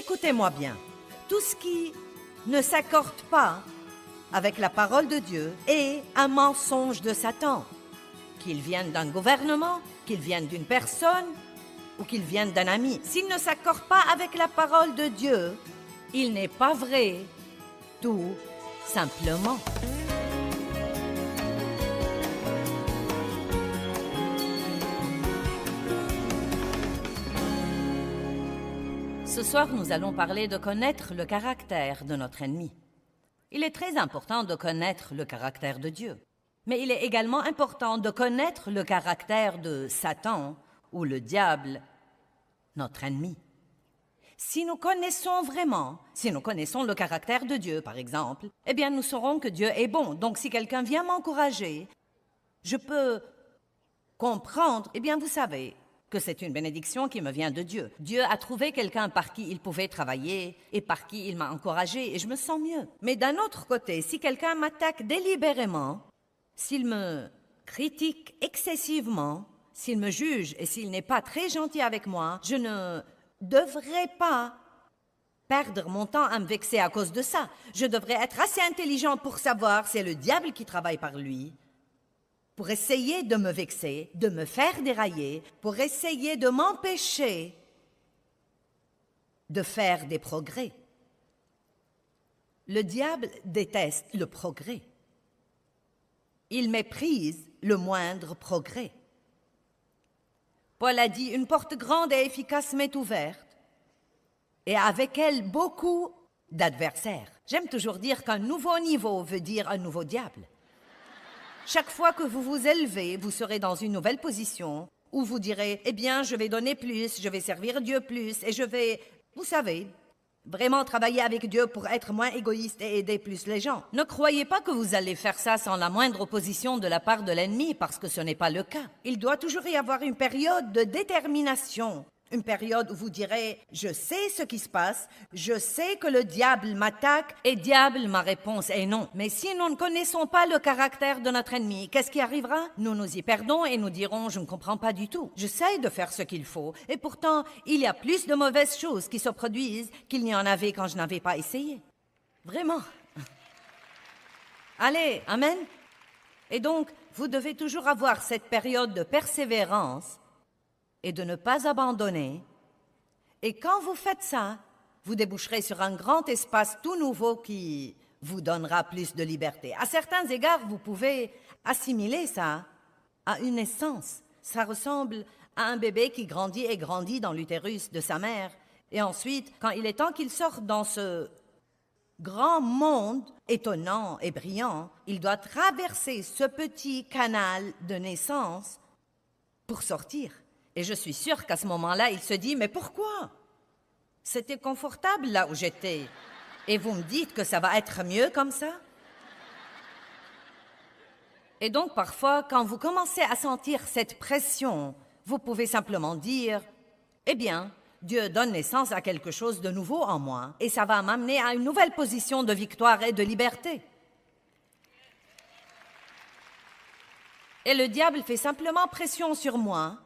écoutez-moi bien. Tout ce qui ne s'accorde pas avec la parole de Dieu est un mensonge de Satan. Qu'il vienne d'un gouvernement, qu'il vienne d'une personne ou qu'il vienne d'un ami. S'il ne s'accorde pas avec la parole de Dieu, il n'est pas vrai, tout simplement. Ce soir, nous allons parler de connaître le caractère de notre ennemi. Il est très important de connaître le caractère de Dieu. Mais il est également important de connaître le caractère de Satan ou le diable, notre ennemi. Si nous connaissons vraiment, si nous connaissons le caractère de Dieu, par exemple, eh bien, nous saurons que Dieu est bon. Donc, si quelqu'un vient m'encourager, je peux comprendre, eh bien, vous savez, que c'est une bénédiction qui me vient de Dieu. Dieu a trouvé quelqu'un par qui il pouvait travailler et par qui il m'a encouragé et je me sens mieux. Mais d'un autre côté, si quelqu'un m'attaque délibérément, s'il me critique excessivement, s'il me juge et s'il n'est pas très gentil avec moi, je ne devrais pas perdre mon temps à me vexer à cause de ça. Je devrais être assez intelligent pour savoir c'est le diable qui travaille par lui, pour essayer de me vexer, de me faire dérailler, pour essayer de m'empêcher de faire des progrès. Le diable déteste le progrès. Il méprise le moindre progrès. Paul a dit, une porte grande et efficace m'est ouverte, et avec elle beaucoup d'adversaires. J'aime toujours dire qu'un nouveau niveau veut dire un nouveau diable. Chaque fois que vous vous élevez, vous serez dans une nouvelle position où vous direz, eh bien, je vais donner plus, je vais servir Dieu plus, et je vais, vous savez, vraiment travailler avec Dieu pour être moins égoïste et aider plus les gens. Ne croyez pas que vous allez faire ça sans la moindre opposition de la part de l'ennemi, parce que ce n'est pas le cas. Il doit toujours y avoir une période de détermination. Une période où vous direz, je sais ce qui se passe, je sais que le diable m'attaque, et diable, ma réponse est non. Mais si nous ne connaissons pas le caractère de notre ennemi, qu'est-ce qui arrivera? Nous nous y perdons et nous dirons, je ne comprends pas du tout. J'essaie de faire ce qu'il faut, et pourtant, il y a plus de mauvaises choses qui se produisent qu'il n'y en avait quand je n'avais pas essayé. Vraiment. Allez, amen. Et donc, vous devez toujours avoir cette période de persévérance et de ne pas abandonner. Et quand vous faites ça, vous déboucherez sur un grand espace tout nouveau qui vous donnera plus de liberté. À certains égards, vous pouvez assimiler ça à une naissance. Ça ressemble à un bébé qui grandit et grandit dans l'utérus de sa mère. Et ensuite, quand il est temps qu'il sorte dans ce grand monde étonnant et brillant, il doit traverser ce petit canal de naissance pour sortir. Et je suis sûre qu'à ce moment-là, il se dit, mais pourquoi? C'était confortable là où j'étais. Et vous me dites que ça va être mieux comme ça? Et donc, parfois, quand vous commencez à sentir cette pression, vous pouvez simplement dire, eh bien, Dieu donne naissance à quelque chose de nouveau en moi, et ça va m'amener à une nouvelle position de victoire et de liberté. Et le diable fait simplement pression sur moi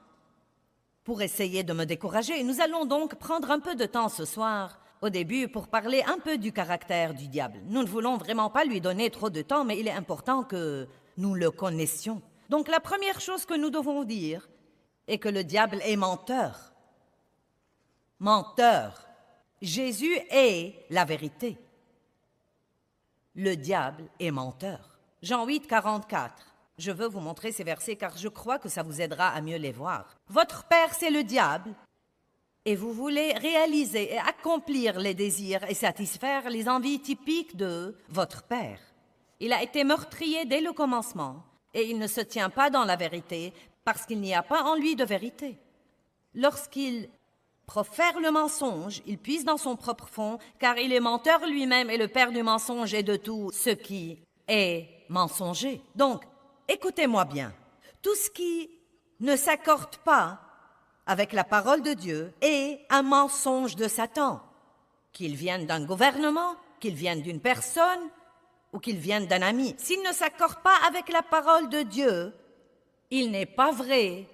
pour essayer de me décourager. Nous allons donc prendre un peu de temps ce soir, au début, pour parler un peu du caractère du diable. Nous ne voulons vraiment pas lui donner trop de temps, mais il est important que nous le connaissions. Donc la première chose que nous devons dire est que le diable est menteur. Menteur. Jésus est la vérité. Le diable est menteur. Jean 8, 44. Je veux vous montrer ces versets car je crois que ça vous aidera à mieux les voir. Votre père, c'est le diable, et vous voulez réaliser et accomplir les désirs et satisfaire les envies typiques de votre père. Il a été meurtrier dès le commencement, et il ne se tient pas dans la vérité parce qu'il n'y a pas en lui de vérité. Lorsqu'il profère le mensonge, il puise dans son propre fond, car il est menteur lui-même et le père du mensonge et de tout ce qui est mensonger. Donc, écoutez-moi bien, tout ce qui ne s'accorde pas avec la parole de Dieu est un mensonge de Satan. Qu'il vienne d'un gouvernement, qu'il vienne d'une personne ou qu'il vienne d'un ami. S'il ne s'accorde pas avec la parole de Dieu, il n'est pas vrai,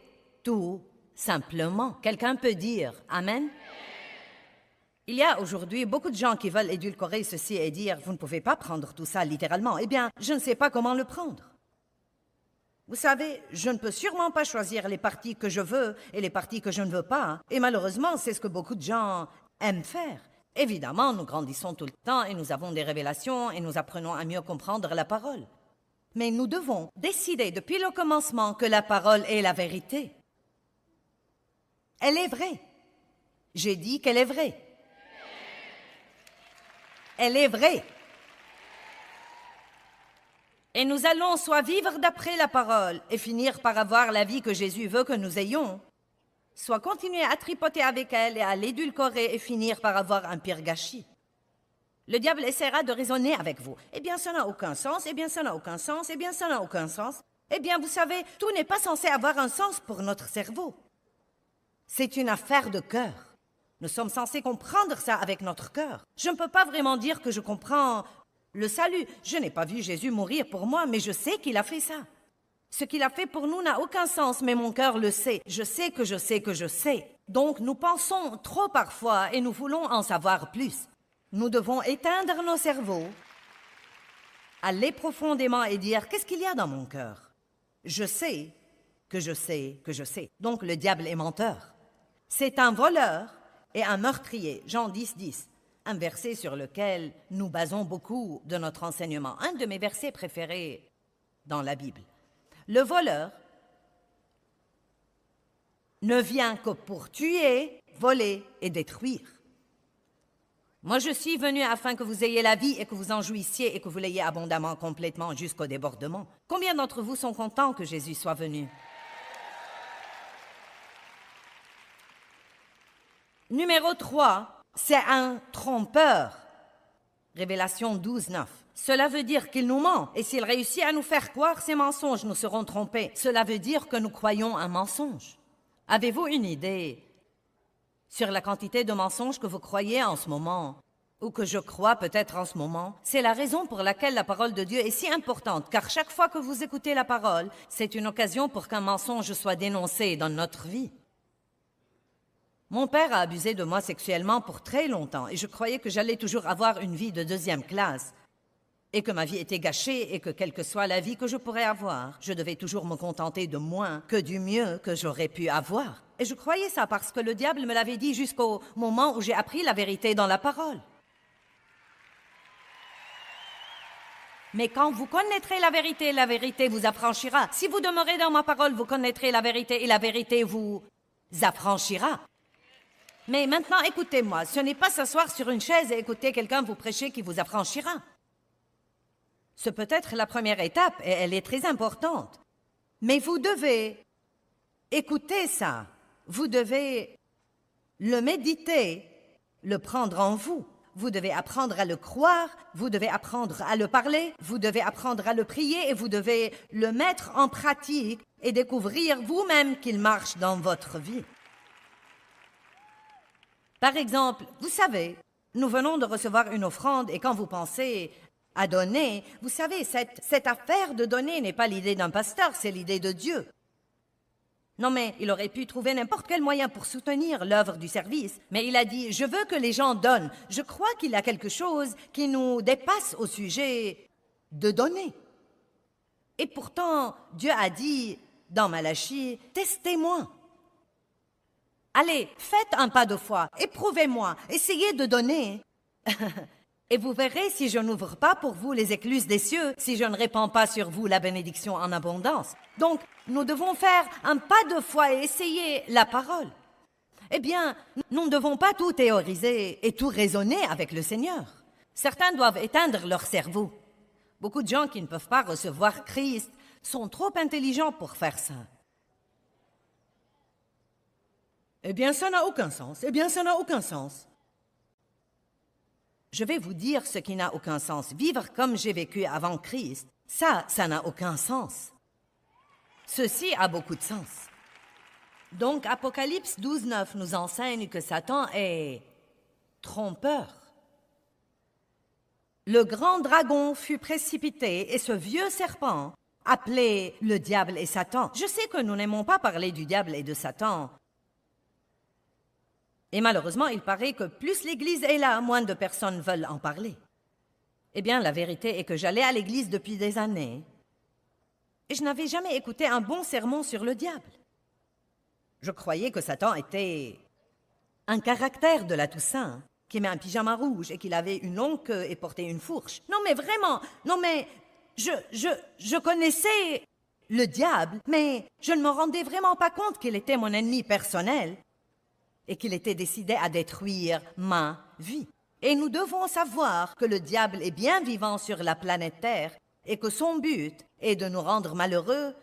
tout simplement. Quelqu'un peut dire Amen? Il y a aujourd'hui beaucoup de gens qui veulent édulcorer ceci et dire « vous ne pouvez pas prendre tout ça littéralement ». Eh bien, je ne sais pas comment le prendre. Vous savez, je ne peux sûrement pas choisir les parties que je veux et les parties que je ne veux pas. Et malheureusement, c'est ce que beaucoup de gens aiment faire. Évidemment, nous grandissons tout le temps et nous avons des révélations et nous apprenons à mieux comprendre la parole. Mais nous devons décider depuis le commencement que la parole est la vérité. Elle est vraie. J'ai dit qu'elle est vraie. Elle est vraie. Et nous allons soit vivre d'après la parole et finir par avoir la vie que Jésus veut que nous ayons, soit continuer à tripoter avec elle et à l'édulcorer et finir par avoir un pire gâchis. Le diable essaiera de raisonner avec vous. Eh bien, ça n'a aucun sens, eh bien, ça n'a aucun sens, eh bien, ça n'a aucun sens. Eh bien, vous savez, tout n'est pas censé avoir un sens pour notre cerveau. C'est une affaire de cœur. Nous sommes censés comprendre ça avec notre cœur. Je ne peux pas vraiment dire que je comprends le salut. Je n'ai pas vu Jésus mourir pour moi, mais je sais qu'il a fait ça. Ce qu'il a fait pour nous n'a aucun sens, mais mon cœur le sait. Je sais que je sais que je sais. Donc, nous pensons trop parfois et nous voulons en savoir plus. Nous devons éteindre nos cerveaux, aller profondément et dire « Qu'est-ce qu'il y a dans mon cœur ?» Je sais que je sais que je sais. Donc, le diable est menteur. C'est un voleur et un meurtrier. Jean 10, 10. Un verset sur lequel nous basons beaucoup de notre enseignement. Un de mes versets préférés dans la Bible. Le voleur ne vient que pour tuer, voler et détruire. Moi, je suis venu afin que vous ayez la vie et que vous en jouissiez et que vous l'ayez abondamment, complètement, jusqu'au débordement. Combien d'entre vous sont contents que Jésus soit venu? Numéro 3, c'est un trompeur. Révélation 12, 9. Cela veut dire qu'il nous ment, et s'il réussit à nous faire croire ces mensonges, nous serons trompés. Cela veut dire que nous croyons un mensonge. Avez-vous une idée sur la quantité de mensonges que vous croyez en ce moment, ou que je crois peut-être en ce moment? C'est la raison pour laquelle la parole de Dieu est si importante, car chaque fois que vous écoutez la parole, c'est une occasion pour qu'un mensonge soit dénoncé dans notre vie. Mon père a abusé de moi sexuellement pour très longtemps, et je croyais que j'allais toujours avoir une vie de deuxième classe, et que ma vie était gâchée, et que quelle que soit la vie que je pourrais avoir, je devais toujours me contenter de moins que du mieux que j'aurais pu avoir. Et je croyais ça parce que le diable me l'avait dit jusqu'au moment où j'ai appris la vérité dans la parole. Mais quand vous connaîtrez la vérité vous affranchira. Si vous demeurez dans ma parole, vous connaîtrez la vérité et la vérité vous affranchira. Mais maintenant, écoutez-moi, ce n'est pas s'asseoir sur une chaise et écouter quelqu'un vous prêcher qui vous affranchira. C'est peut-être la première étape et elle est très importante. Mais vous devez écouter ça. Vous devez le méditer, le prendre en vous. Vous devez apprendre à le croire, vous devez apprendre à le parler, vous devez apprendre à le prier et vous devez le mettre en pratique et découvrir vous-même qu'il marche dans votre vie. Par exemple, vous savez, nous venons de recevoir une offrande et quand vous pensez à donner, vous savez, cette affaire de donner n'est pas l'idée d'un pasteur, c'est l'idée de Dieu. Non, mais il aurait pu trouver n'importe quel moyen pour soutenir l'œuvre du service, mais il a dit « Je veux que les gens donnent ». Je crois qu'il y a quelque chose qui nous dépasse au sujet de donner. Et pourtant, Dieu a dit dans Malachie « Testez-moi ». Allez, faites un pas de foi, éprouvez-moi, essayez de donner. Et vous verrez si je n'ouvre pas pour vous les écluses des cieux, si je ne répands pas sur vous la bénédiction en abondance. Donc, nous devons faire un pas de foi et essayer la parole. Eh bien, nous ne devons pas tout théoriser et tout raisonner avec le Seigneur. Certains doivent éteindre leur cerveau. Beaucoup de gens qui ne peuvent pas recevoir Christ sont trop intelligents pour faire ça. Eh bien, ça n'a aucun sens. Eh bien, ça n'a aucun sens. Je vais vous dire ce qui n'a aucun sens. Vivre comme j'ai vécu avant Christ, ça n'a aucun sens. Ceci a beaucoup de sens. Donc, Apocalypse 12, 9 nous enseigne que Satan est trompeur. Le grand dragon fut précipité et ce vieux serpent, appelé le diable et Satan. Je sais que nous n'aimons pas parler du diable et de Satan. Et malheureusement, il paraît que plus l'Église est là, moins de personnes veulent en parler. Eh bien, la vérité est que j'allais à l'Église depuis des années et je n'avais jamais écouté un bon sermon sur le diable. Je croyais que Satan était un caractère de la Toussaint, qui met un pyjama rouge et qu'il avait une longue queue et portait une fourche. Non mais vraiment, non mais je connaissais le diable, mais je ne me rendais vraiment pas compte qu'il était mon ennemi personnel et qu'il était décidé à détruire ma vie. Et nous devons savoir que le diable est bien vivant sur la planète Terre et que son but est de nous rendre malheureux,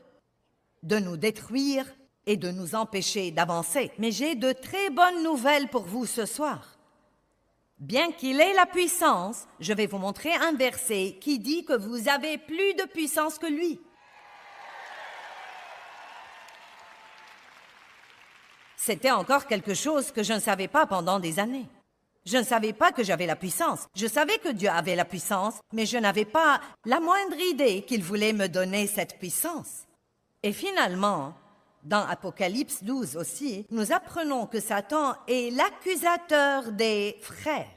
de nous détruire et de nous empêcher d'avancer. Mais j'ai de très bonnes nouvelles pour vous ce soir. Bien qu'il ait la puissance, je vais vous montrer un verset qui dit que vous avez plus de puissance que lui. C'était encore quelque chose que je ne savais pas pendant des années. Je ne savais pas que j'avais la puissance. Je savais que Dieu avait la puissance, mais je n'avais pas la moindre idée qu'il voulait me donner cette puissance. Et finalement, dans Apocalypse 12 aussi, nous apprenons que Satan est l'accusateur des frères.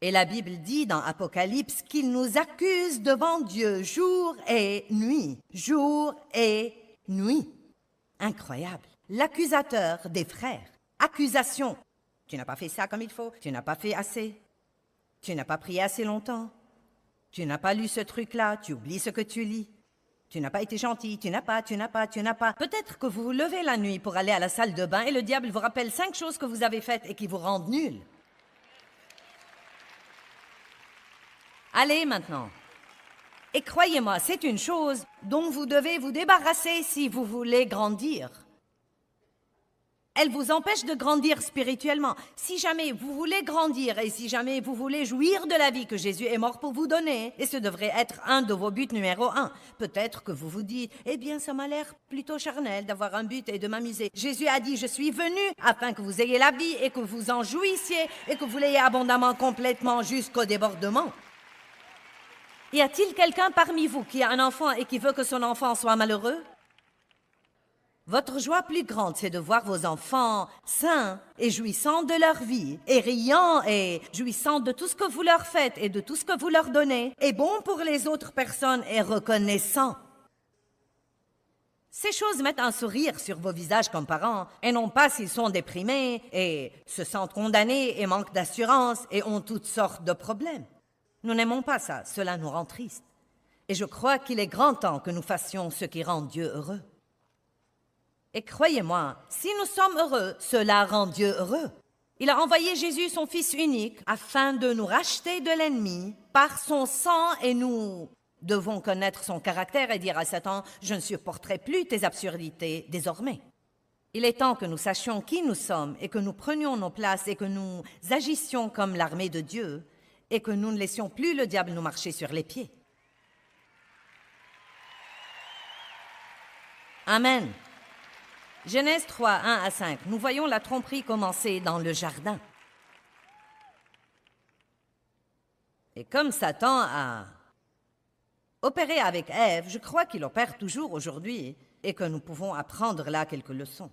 Et la Bible dit dans Apocalypse qu'il nous accuse devant Dieu jour et nuit. Jour et nuit. Incroyable. L'accusateur des frères. Accusation. Tu n'as pas fait ça comme il faut. Tu n'as pas fait assez. Tu n'as pas prié assez longtemps. Tu n'as pas lu ce truc-là. Tu oublies ce que tu lis. Tu n'as pas été gentil. Tu n'as pas. Peut-être que vous vous levez la nuit pour aller à la salle de bain et le diable vous rappelle 5 choses que vous avez faites et qui vous rendent nuls. Allez maintenant. Et croyez-moi, c'est une chose dont vous devez vous débarrasser si vous voulez grandir. Elle vous empêche de grandir spirituellement. Si jamais vous voulez grandir et si jamais vous voulez jouir de la vie que Jésus est mort pour vous donner, et ce devrait être un de vos buts numéro 1, peut-être que vous vous dites, eh bien ça m'a l'air plutôt charnel d'avoir un but et de m'amuser. Jésus a dit, je suis venu afin que vous ayez la vie et que vous en jouissiez et que vous l'ayez abondamment, complètement, jusqu'au débordement. Y a-t-il quelqu'un parmi vous qui a un enfant et qui veut que son enfant soit malheureux? Votre joie plus grande, c'est de voir vos enfants sains et jouissant de leur vie, et riant et jouissant de tout ce que vous leur faites et de tout ce que vous leur donnez, et bon pour les autres personnes et reconnaissant. Ces choses mettent un sourire sur vos visages comme parents, et non pas s'ils sont déprimés et se sentent condamnés et manquent d'assurance et ont toutes sortes de problèmes. Nous n'aimons pas ça, cela nous rend tristes. Et je crois qu'il est grand temps que nous fassions ce qui rend Dieu heureux. Et croyez-moi, si nous sommes heureux, cela rend Dieu heureux. Il a envoyé Jésus, son Fils unique, afin de nous racheter de l'ennemi par son sang et nous devons connaître son caractère et dire à Satan, je ne supporterai plus tes absurdités désormais. Il est temps que nous sachions qui nous sommes et que nous prenions nos places et que nous agissions comme l'armée de Dieu et que nous ne laissions plus le diable nous marcher sur les pieds. Amen. Genèse 3, 1 à 5. Nous voyons la tromperie commencer dans le jardin. Et comme Satan a opéré avec Ève, je crois qu'il opère toujours aujourd'hui et que nous pouvons apprendre là quelques leçons.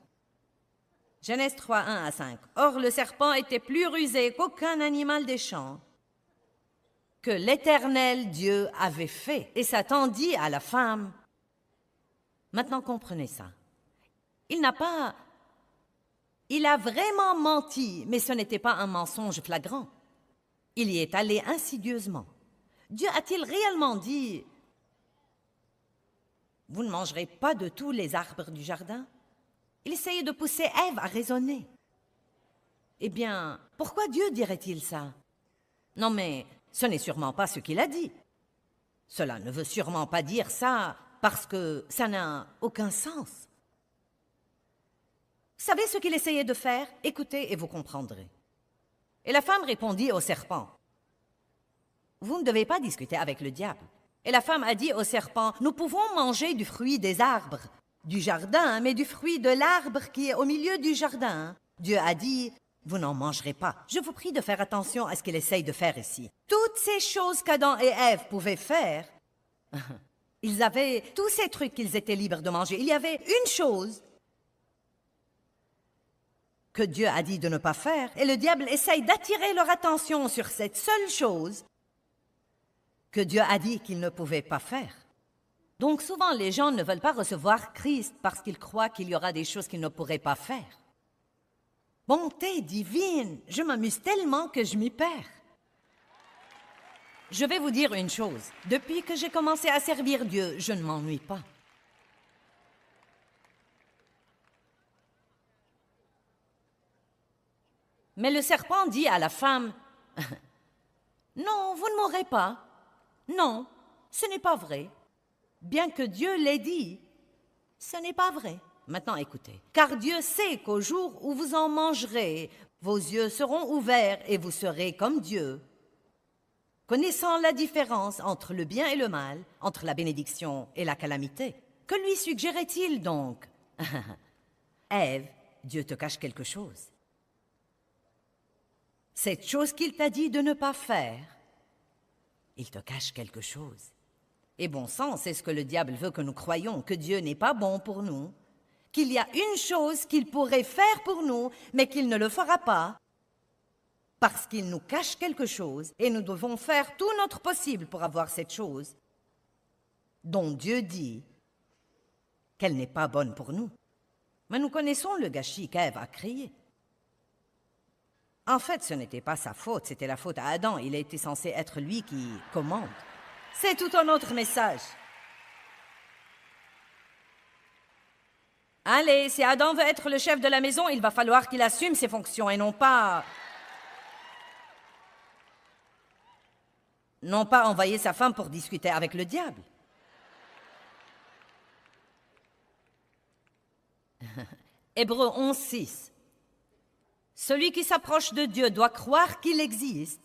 Genèse 3, 1 à 5. Or, le serpent était plus rusé qu'aucun animal des champs que l'Éternel Dieu avait fait. Et Satan dit à la femme, maintenant comprenez ça. Il a vraiment menti, mais ce n'était pas un mensonge flagrant. Il y est allé insidieusement. Dieu a-t-il réellement dit, vous ne mangerez pas de tous les arbres du jardin? Il essayait de pousser Ève à raisonner. Eh bien, pourquoi Dieu dirait-il ça? Non mais, ce n'est sûrement pas ce qu'il a dit. Cela ne veut sûrement pas dire ça parce que ça n'a aucun sens. Vous savez ce qu'il essayait de faire? Écoutez et vous comprendrez. Et la femme répondit au serpent, « Vous ne devez pas discuter avec le diable. » Et la femme a dit au serpent, « Nous pouvons manger du fruit des arbres du jardin, mais du fruit de l'arbre qui est au milieu du jardin. » Dieu a dit, « Vous n'en mangerez pas. » Je vous prie de faire attention à ce qu'il essaye de faire ici. Toutes ces choses qu'Adam et Ève pouvaient faire, ils avaient tous ces trucs qu'ils étaient libres de manger. Il y avait une chose que Dieu a dit de ne pas faire, et le diable essaye d'attirer leur attention sur cette seule chose que Dieu a dit qu'ils ne pouvaient pas faire. Donc souvent, les gens ne veulent pas recevoir Christ parce qu'ils croient qu'il y aura des choses qu'ils ne pourraient pas faire. Bonté divine, je m'amuse tellement que je m'y perds. Je vais vous dire une chose, depuis que j'ai commencé à servir Dieu, je ne m'ennuie pas. Mais le serpent dit à la femme, « Non, vous ne mourrez pas. Non, ce n'est pas vrai. Bien que Dieu l'ait dit, ce n'est pas vrai. Maintenant, écoutez. Car Dieu sait qu'au jour où vous en mangerez, vos yeux seront ouverts et vous serez comme Dieu. Connaissant la différence entre le bien et le mal, entre la bénédiction et la calamité, que lui suggérait-il donc? Ève, Dieu te cache quelque chose. Cette chose qu'il t'a dit de ne pas faire, il te cache quelque chose. Et bon sang, c'est ce que le diable veut que nous croyions, que Dieu n'est pas bon pour nous, qu'il y a une chose qu'il pourrait faire pour nous, mais qu'il ne le fera pas, parce qu'il nous cache quelque chose, et nous devons faire tout notre possible pour avoir cette chose, dont Dieu dit qu'elle n'est pas bonne pour nous. Mais nous connaissons le gâchis qu'Ève a créé. En fait, ce n'était pas sa faute, c'était la faute à Adam. Il était censé être lui qui commande. C'est tout un autre message. Allez, si Adam veut être le chef de la maison, il va falloir qu'il assume ses fonctions et non pas envoyer sa femme pour discuter avec le diable. Hébreux 11:6. Celui qui s'approche de Dieu doit croire qu'il existe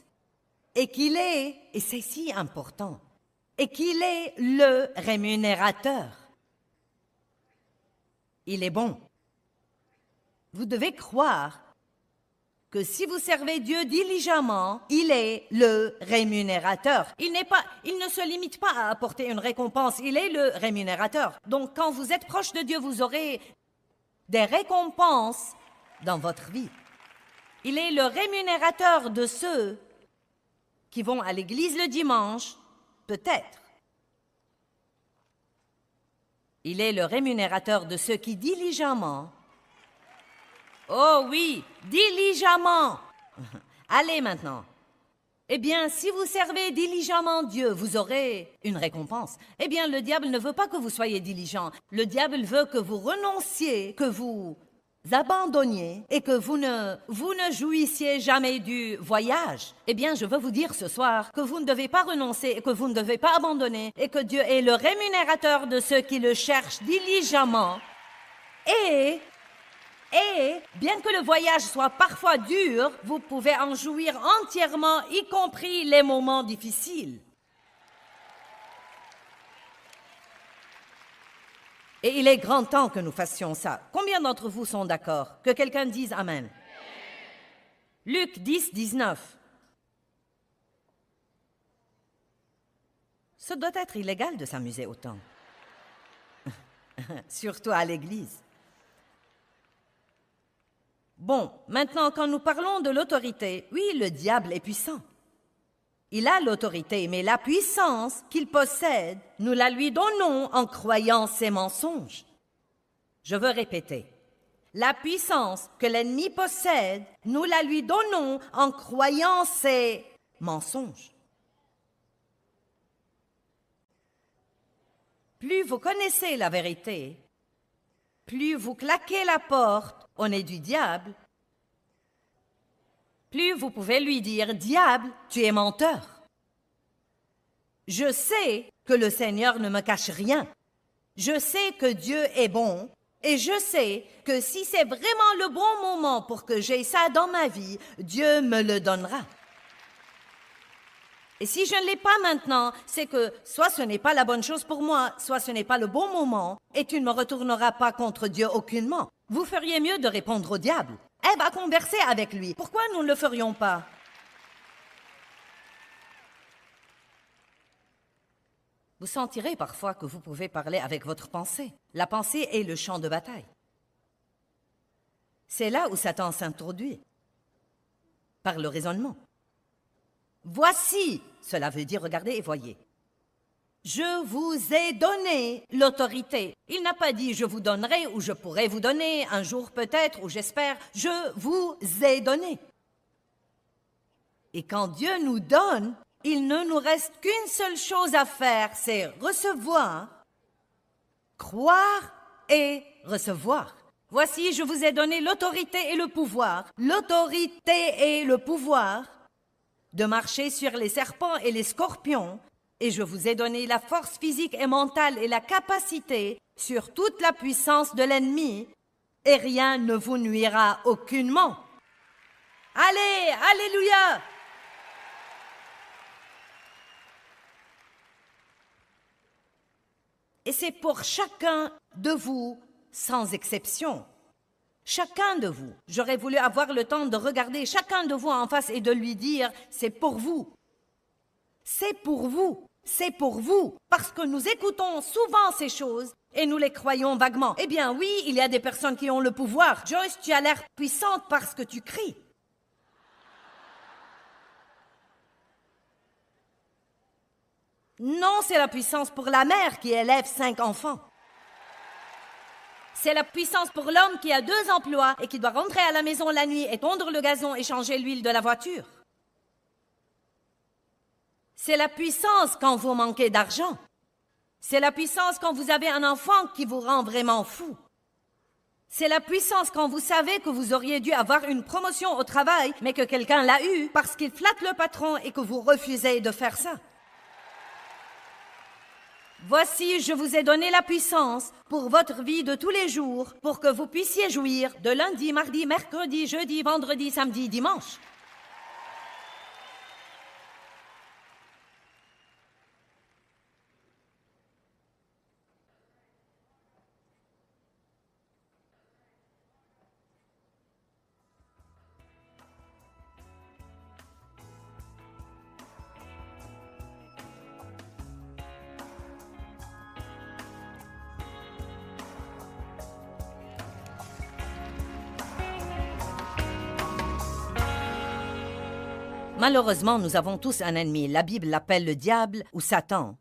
et qu'il est, et c'est si important, et qu'il est le rémunérateur. Il est bon. Vous devez croire que si vous servez Dieu diligemment, il est le rémunérateur. Il ne se limite pas à apporter une récompense, il est le rémunérateur. Donc quand vous êtes proche de Dieu, vous aurez des récompenses dans votre vie. Il est le rémunérateur de ceux qui vont à l'église le dimanche, peut-être. Il est le rémunérateur de ceux qui diligemment, oh oui, diligemment, allez maintenant. Eh bien, si vous servez diligemment Dieu, vous aurez une récompense. Eh bien, le diable ne veut pas que vous soyez diligent. Le diable veut que vous renonciez, que vous abandonniez et que vous ne jouissiez jamais du voyage. Eh bien, je veux vous dire ce soir que vous ne devez pas renoncer et que vous ne devez pas abandonner et que Dieu est le rémunérateur de ceux qui le cherchent diligemment. Et bien que le voyage soit parfois dur, vous pouvez en jouir entièrement, y compris les moments difficiles. Et il est grand temps que nous fassions ça. Combien d'entre vous sont d'accord? Que quelqu'un dise Amen. Luc 10:19. Ce doit être illégal de s'amuser autant. Surtout à l'église. Bon, maintenant, quand nous parlons de l'autorité, oui, le diable est puissant. Il a l'autorité, mais la puissance qu'il possède, nous la lui donnons en croyant ses mensonges. Je veux répéter. La puissance que l'ennemi possède, nous la lui donnons en croyant ses mensonges. Plus vous connaissez la vérité, plus vous claquez la porte au nez du diable, plus vous pouvez lui dire « Diable, tu es menteur. Je sais que le Seigneur ne me cache rien. Je sais que Dieu est bon et je sais que si c'est vraiment le bon moment pour que j'aie ça dans ma vie, Dieu me le donnera. Et si je ne l'ai pas maintenant, c'est que soit ce n'est pas la bonne chose pour moi, soit ce n'est pas le bon moment et tu ne me retourneras pas contre Dieu aucunement. Vous feriez mieux de répondre au diable. Ève a conversé avec lui. Pourquoi nous ne le ferions pas? Vous sentirez parfois que vous pouvez parler avec votre pensée. La pensée est le champ de bataille. C'est là où Satan s'introduit, par le raisonnement. Voici, cela veut dire, regardez et voyez. Je vous ai donné l'autorité. Il n'a pas dit je vous donnerai ou je pourrai vous donner un jour peut-être ou j'espère. Je vous ai donné. Et quand Dieu nous donne, il ne nous reste qu'une seule chose à faire, c'est recevoir, croire et recevoir. Voici, je vous ai donné l'autorité et le pouvoir de marcher sur les serpents et les scorpions, et je vous ai donné la force physique et mentale et la capacité sur toute la puissance de l'ennemi, et rien ne vous nuira aucunement. Allez, alléluia! Et c'est pour chacun de vous, sans exception. Chacun de vous. J'aurais voulu avoir le temps de regarder chacun de vous en face et de lui dire, c'est pour vous. C'est pour vous. C'est pour vous. Parce que nous écoutons souvent ces choses et nous les croyons vaguement. Eh bien oui, il y a des personnes qui ont le pouvoir. Joyce, tu as l'air puissante parce que tu cries. Non, c'est la puissance pour la mère qui élève 5 enfants. C'est la puissance pour l'homme qui a 2 emplois et qui doit rentrer à la maison la nuit et tondre le gazon et changer l'huile de la voiture. C'est la puissance quand vous manquez d'argent. C'est la puissance quand vous avez un enfant qui vous rend vraiment fou. C'est la puissance quand vous savez que vous auriez dû avoir une promotion au travail, mais que quelqu'un l'a eue parce qu'il flatte le patron et que vous refusez de faire ça. Voici, je vous ai donné la puissance pour votre vie de tous les jours, pour que vous puissiez jouir de lundi, mardi, mercredi, jeudi, vendredi, samedi, dimanche. Malheureusement, nous avons tous un ennemi. La Bible l'appelle le diable ou Satan.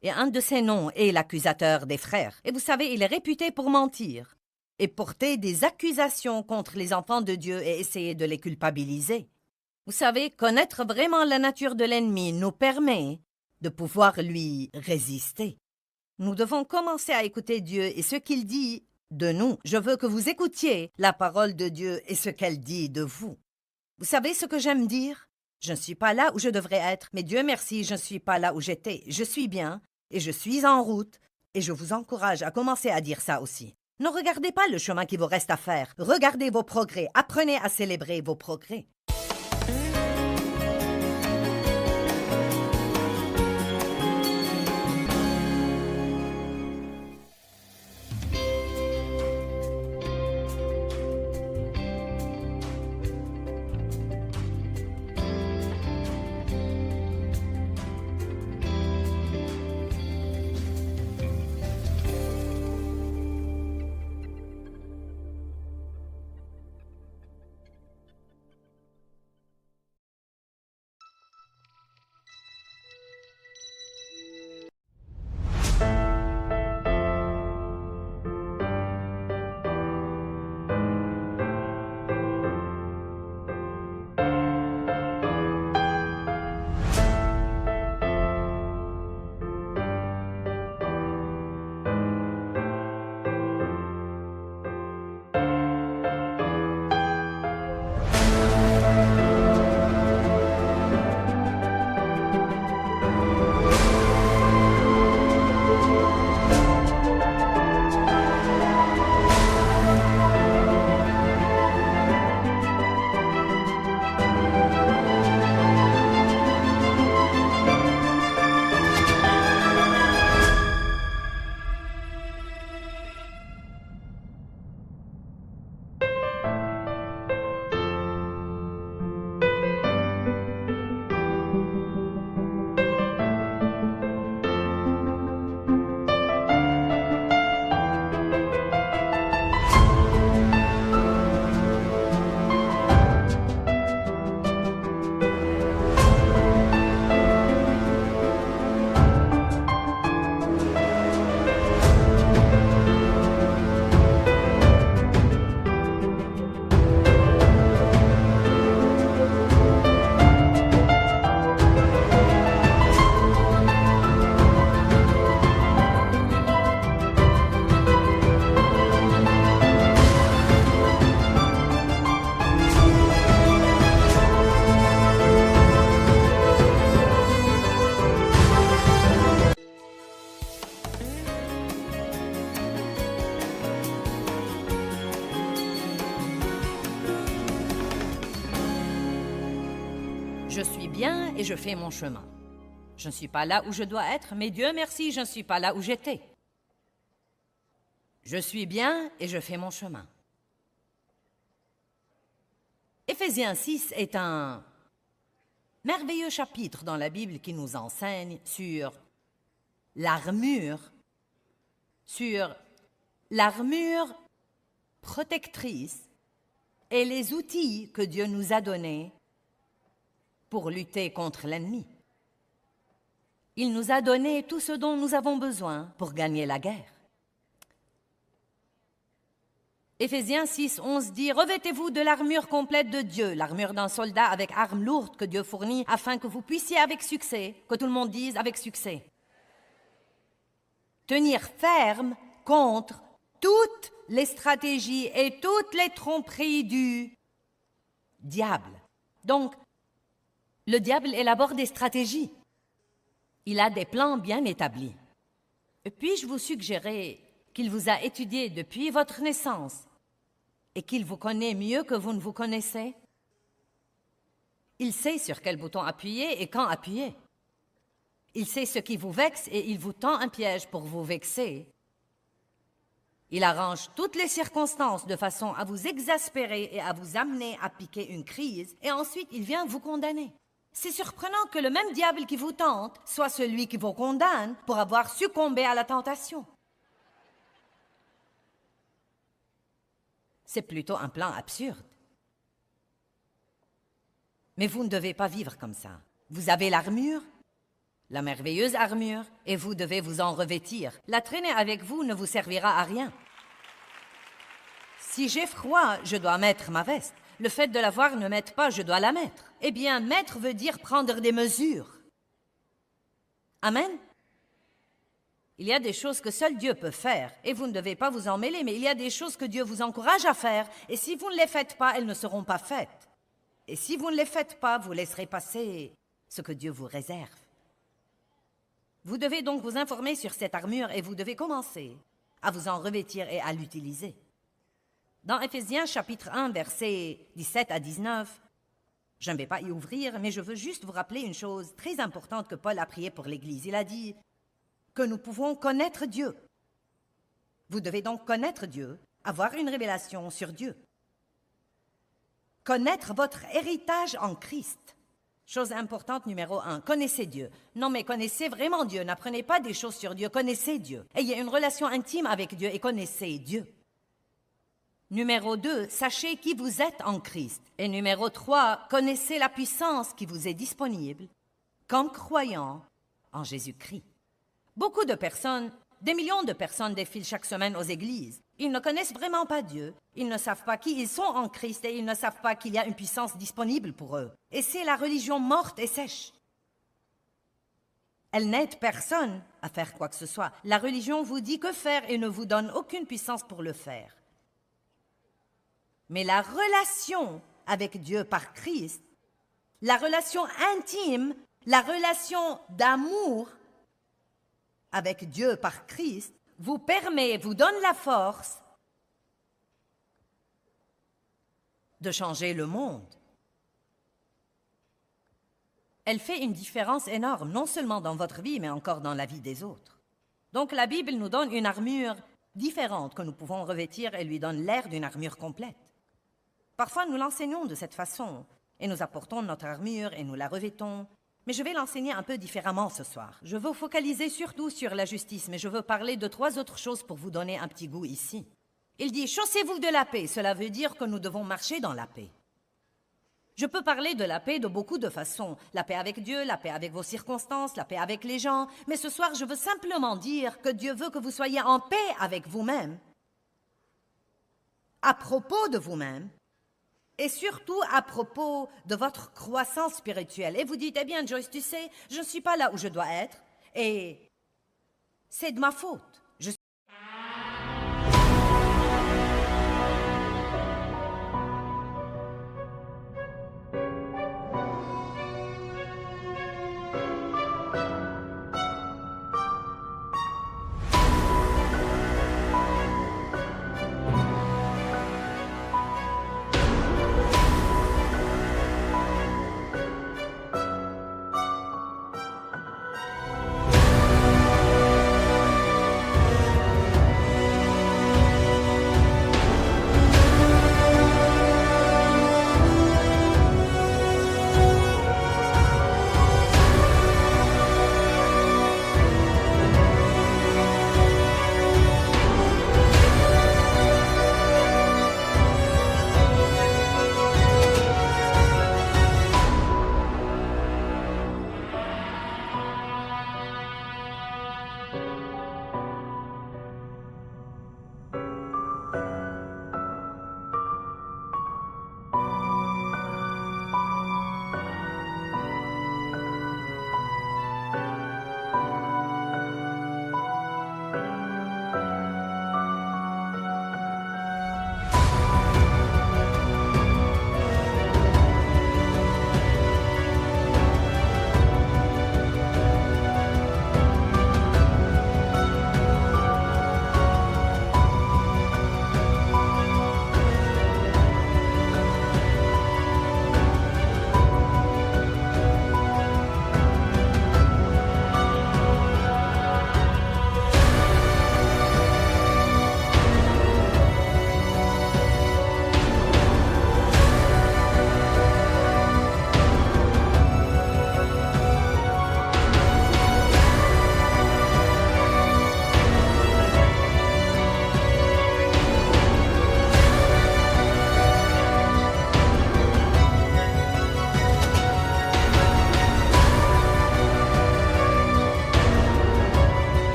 Et un de ses noms est l'accusateur des frères. Et vous savez, il est réputé pour mentir et porter des accusations contre les enfants de Dieu et essayer de les culpabiliser. Vous savez, connaître vraiment la nature de l'ennemi nous permet de pouvoir lui résister. Nous devons commencer à écouter Dieu et ce qu'il dit de nous. Je veux que vous écoutiez la parole de Dieu et ce qu'elle dit de vous. Vous savez ce que j'aime dire? Je ne suis pas là où je devrais être, mais Dieu merci, je ne suis pas là où j'étais. Je suis bien et je suis en route et je vous encourage à commencer à dire ça aussi. Ne regardez pas le chemin qui vous reste à faire. Regardez vos progrès. Apprenez à célébrer vos progrès. Je suis bien et je fais mon chemin. Je ne suis pas là où je dois être, mais Dieu merci, je ne suis pas là où j'étais. Je suis bien et je fais mon chemin. Éphésiens 6 est un merveilleux chapitre dans la Bible qui nous enseigne sur l'armure protectrice et les outils que Dieu nous a donnés pour lutter contre l'ennemi. Il nous a donné tout ce dont nous avons besoin pour gagner la guerre. Éphésiens 6, 11 dit « Revêtez-vous de l'armure complète de Dieu, l'armure d'un soldat avec armes lourdes que Dieu fournit afin que vous puissiez avec succès, que tout le monde dise avec succès, tenir ferme contre toutes les stratégies et toutes les tromperies du diable. » Donc, le diable élabore des stratégies. Il a des plans bien établis. Puis-je vous suggérer qu'il vous a étudié depuis votre naissance et qu'il vous connaît mieux que vous ne vous connaissez? Il sait sur quel bouton appuyer et quand appuyer. Il sait ce qui vous vexe et il vous tend un piège pour vous vexer. Il arrange toutes les circonstances de façon à vous exaspérer et à vous amener à piquer une crise, et ensuite il vient vous condamner. C'est surprenant que le même diable qui vous tente soit celui qui vous condamne pour avoir succombé à la tentation. C'est plutôt un plan absurde. Mais vous ne devez pas vivre comme ça. Vous avez l'armure, la merveilleuse armure, et vous devez vous en revêtir. La traîner avec vous ne vous servira à rien. Si j'ai froid, je dois mettre ma veste. Le fait de l'avoir ne m'aide pas, je dois la mettre. Eh bien, mettre veut dire prendre des mesures. Amen? Il y a des choses que seul Dieu peut faire, et vous ne devez pas vous en mêler, mais il y a des choses que Dieu vous encourage à faire, et si vous ne les faites pas, elles ne seront pas faites. Et si vous ne les faites pas, vous laisserez passer ce que Dieu vous réserve. Vous devez donc vous informer sur cette armure, et vous devez commencer à vous en revêtir et à l'utiliser. Dans Éphésiens chapitre 1, versets 17 à 19, je ne vais pas y ouvrir, mais je veux juste vous rappeler une chose très importante que Paul a prié pour l'Église. Il a dit que nous pouvons connaître Dieu. Vous devez donc connaître Dieu, avoir une révélation sur Dieu. Connaître votre héritage en Christ. Chose importante numéro 1, connaissez Dieu. Non, mais connaissez vraiment Dieu, n'apprenez pas des choses sur Dieu, connaissez Dieu. Ayez une relation intime avec Dieu et connaissez Dieu. Numéro 2, sachez qui vous êtes en Christ. Et numéro 3, connaissez la puissance qui vous est disponible comme croyant en Jésus-Christ. Beaucoup de personnes, des millions de personnes défilent chaque semaine aux églises. Ils ne connaissent vraiment pas Dieu, ils ne savent pas qui ils sont en Christ et ils ne savent pas qu'il y a une puissance disponible pour eux. Et c'est la religion morte et sèche. Elle n'aide personne à faire quoi que ce soit. La religion vous dit que faire et ne vous donne aucune puissance pour le faire. Mais la relation avec Dieu par Christ, la relation intime, la relation d'amour avec Dieu par Christ, vous permet, vous donne la force de changer le monde. Elle fait une différence énorme, non seulement dans votre vie, mais encore dans la vie des autres. Donc la Bible nous donne une armure différente que nous pouvons revêtir et lui donne l'air d'une armure complète. Parfois, nous l'enseignons de cette façon, et nous apportons notre armure et nous la revêtons, mais je vais l'enseigner un peu différemment ce soir. Je veux focaliser surtout sur la justice, mais je veux parler de 3 autres choses pour vous donner un petit goût ici. Il dit « Chaussez-vous de la paix », cela veut dire que nous devons marcher dans la paix. Je peux parler de la paix de beaucoup de façons, la paix avec Dieu, la paix avec vos circonstances, la paix avec les gens, mais ce soir, je veux simplement dire que Dieu veut que vous soyez en paix avec vous-même, à propos de vous-même, et surtout à propos de votre croissance spirituelle. Et vous dites, eh bien, Joyce, tu sais, je ne suis pas là où je dois être, et c'est de ma faute.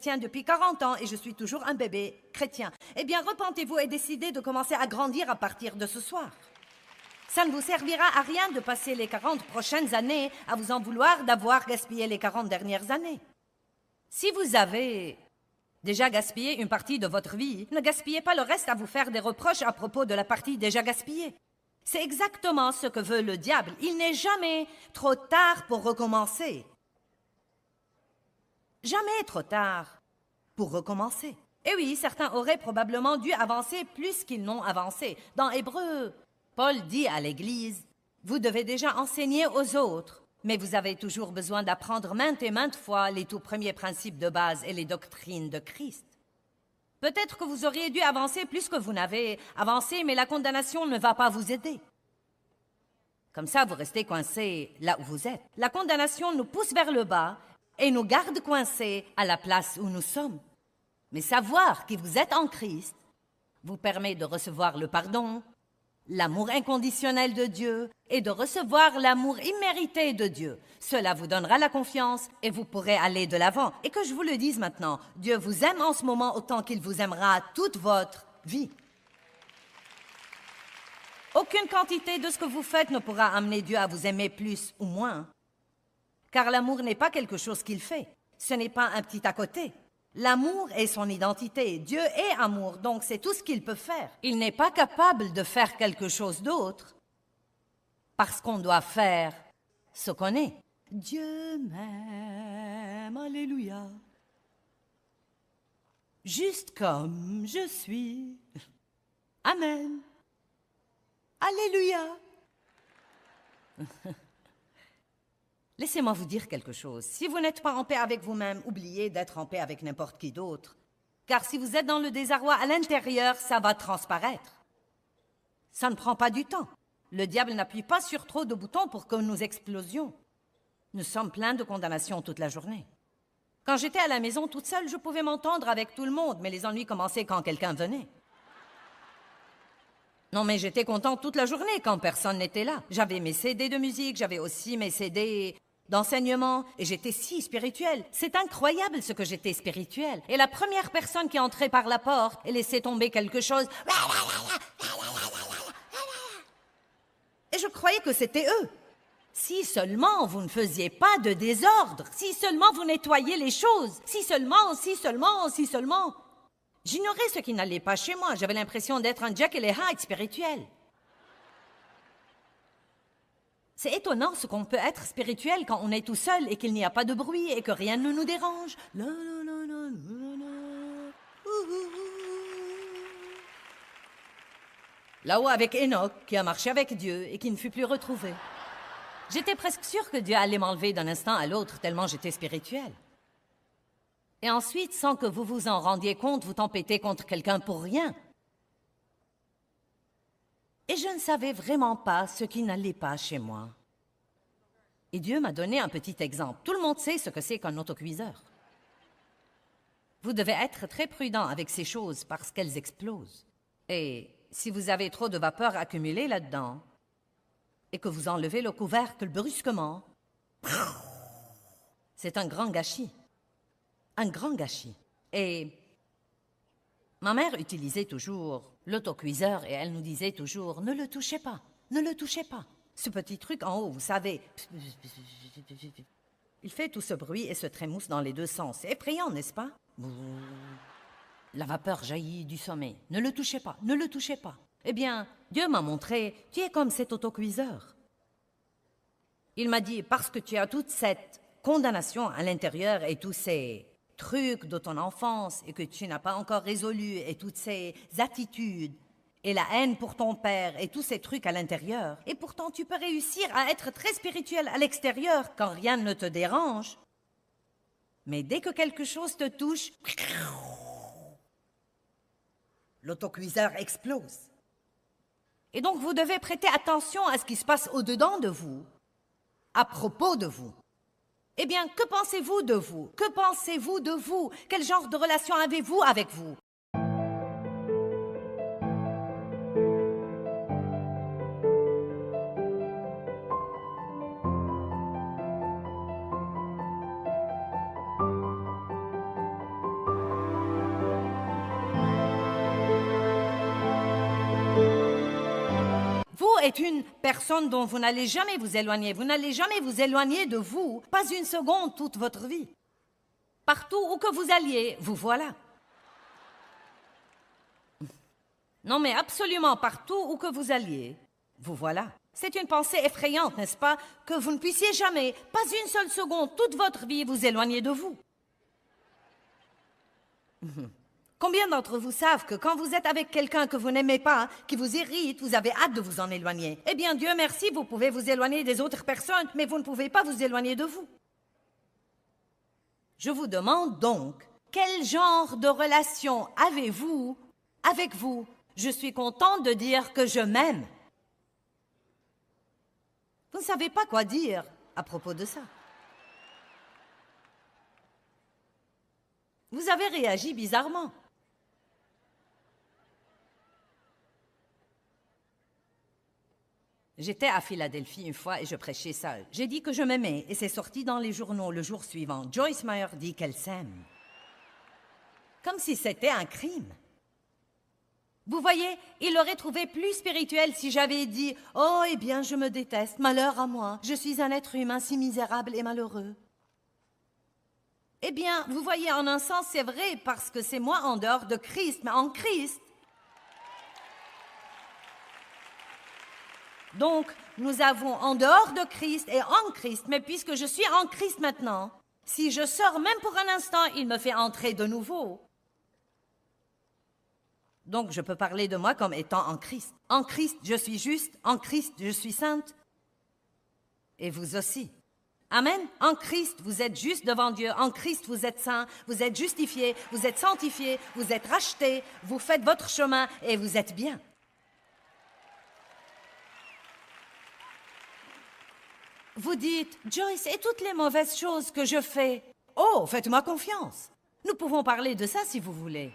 chrétien depuis 40 ans et je suis toujours un bébé chrétien. Eh bien, repentez-vous et décidez de commencer à grandir à partir de ce soir. Ça ne vous servira à rien de passer les 40 prochaines années à vous en vouloir d'avoir gaspillé les 40 dernières années. Si vous avez déjà gaspillé une partie de votre vie, ne gaspillez pas le reste à vous faire des reproches à propos de la partie déjà gaspillée. C'est exactement ce que veut le diable. Il n'est jamais trop tard pour recommencer. Jamais trop tard pour recommencer. Et oui, certains auraient probablement dû avancer plus qu'ils n'ont avancé. Dans Hébreux, Paul dit à l'Église, « Vous devez déjà enseigner aux autres, mais vous avez toujours besoin d'apprendre maintes et maintes fois les tout premiers principes de base et les doctrines de Christ. » Peut-être que vous auriez dû avancer plus que vous n'avez avancé, mais la condamnation ne va pas vous aider. Comme ça, vous restez coincé là où vous êtes. La condamnation nous pousse vers le bas et nous garde coincés à la place où nous sommes. Mais savoir que vous êtes en Christ vous permet de recevoir le pardon, l'amour inconditionnel de Dieu et de recevoir l'amour immérité de Dieu. Cela vous donnera la confiance et vous pourrez aller de l'avant. Et que je vous le dise maintenant, Dieu vous aime en ce moment autant qu'il vous aimera toute votre vie. Aucune quantité de ce que vous faites ne pourra amener Dieu à vous aimer plus ou moins. Car l'amour n'est pas quelque chose qu'il fait. Ce n'est pas un petit à côté. L'amour est son identité. Dieu est amour, donc c'est tout ce qu'il peut faire. Il n'est pas capable de faire quelque chose d'autre parce qu'on doit faire ce qu'on est. Dieu m'aime, alléluia. Juste comme je suis. Amen. Alléluia. Laissez-moi vous dire quelque chose. Si vous n'êtes pas en paix avec vous-même, oubliez d'être en paix avec n'importe qui d'autre. Car si vous êtes dans le désarroi à l'intérieur, ça va transparaître. Ça ne prend pas du temps. Le diable n'appuie pas sur trop de boutons pour que nous explosions. Nous sommes pleins de condamnation toute la journée. Quand j'étais à la maison toute seule, je pouvais m'entendre avec tout le monde, mais les ennuis commençaient quand quelqu'un venait. Non, mais j'étais contente toute la journée quand personne n'était là. J'avais mes CD de musique, j'avais aussi mes CD d'enseignement, et j'étais si spirituelle. C'est incroyable ce que j'étais spirituelle. Et la première personne qui entrait par la porte et laissait tomber quelque chose... Et je croyais que c'était eux. Si seulement vous ne faisiez pas de désordre, si seulement vous nettoyiez les choses, si seulement... J'ignorais ce qui n'allait pas chez moi. J'avais l'impression d'être un Jekyll et Hyde spirituel. C'est étonnant ce qu'on peut être spirituel quand on est tout seul et qu'il n'y a pas de bruit et que rien ne nous dérange. Là-haut avec Enoch, qui a marché avec Dieu et qui ne fut plus retrouvé. J'étais presque sûre que Dieu allait m'enlever d'un instant à l'autre tellement j'étais spirituelle. Et ensuite, sans que vous vous en rendiez compte, vous tempêtez contre quelqu'un pour rien. Et je ne savais vraiment pas ce qui n'allait pas chez moi. Et Dieu m'a donné un petit exemple. Tout le monde sait ce que c'est qu'un autocuiseur. Vous devez être très prudent avec ces choses parce qu'elles explosent. Et si vous avez trop de vapeur accumulée là-dedans et que vous enlevez le couvercle brusquement, c'est un grand gâchis. Un grand gâchis. Et ma mère utilisait toujours l'autocuiseur et elle nous disait toujours « Ne le touchez pas, ne le touchez pas. » Ce petit truc en haut, vous savez, il fait tout ce bruit et se trémousse dans les deux sens. C'est effrayant, n'est-ce pas? La vapeur jaillit du sommet. Ne le touchez pas, ne le touchez pas. Eh bien, Dieu m'a montré, tu es comme cet autocuiseur. Il m'a dit, parce que tu as toute cette condamnation à l'intérieur et tous ces trucs de ton enfance et que tu n'as pas encore résolu et toutes ces attitudes et la haine pour ton père et tous ces trucs à l'intérieur. Et pourtant, tu peux réussir à être très spirituel à l'extérieur quand rien ne te dérange. Mais dès que quelque chose te touche, l'autocuiseur explose. Et donc, vous devez prêter attention à ce qui se passe au-dedans de vous, à propos de vous. Eh bien, que pensez-vous de vous? Que pensez-vous de vous? Quel genre de relation avez-vous avec vous? est une personne dont vous n'allez jamais vous éloigner. Vous n'allez jamais vous éloigner de vous, pas une seconde toute votre vie. Partout où que vous alliez, vous voilà. Non, mais absolument partout où que vous alliez, vous voilà. C'est une pensée effrayante, n'est-ce pas, que vous ne puissiez jamais, pas une seule seconde, toute votre vie, vous éloigner de vous. Combien d'entre vous savent que quand vous êtes avec quelqu'un que vous n'aimez pas, qui vous irrite, vous avez hâte de vous en éloigner? Eh bien, Dieu merci, vous pouvez vous éloigner des autres personnes, mais vous ne pouvez pas vous éloigner de vous. Je vous demande donc, quel genre de relation avez-vous avec vous? Je suis contente de dire que je m'aime. Vous ne savez pas quoi dire à propos de ça. Vous avez réagi bizarrement. J'étais à Philadelphie une fois et je prêchais ça. J'ai dit que je m'aimais et c'est sorti dans les journaux le jour suivant. Joyce Meyer dit qu'elle s'aime. Comme si c'était un crime. Vous voyez, il l'aurait trouvé plus spirituel si j'avais dit « Oh, eh bien, je me déteste, malheur à moi, je suis un être humain si misérable et malheureux. » Eh bien, vous voyez, en un sens, c'est vrai, parce que c'est moi en dehors de Christ, mais en Christ. Donc, nous avons en dehors de Christ et en Christ, mais puisque je suis en Christ maintenant, si je sors même pour un instant, il me fait entrer de nouveau. Donc, je peux parler de moi comme étant en Christ. En Christ, je suis juste. En Christ, je suis sainte. Et vous aussi. Amen. En Christ, vous êtes juste devant Dieu. En Christ, vous êtes saint. Vous êtes justifié. Vous êtes sanctifié. Vous êtes racheté. Vous faites votre chemin et vous êtes bien. Vous dites, Joyce, et toutes les mauvaises choses que je fais? Oh, faites-moi confiance. Nous pouvons parler de ça si vous voulez.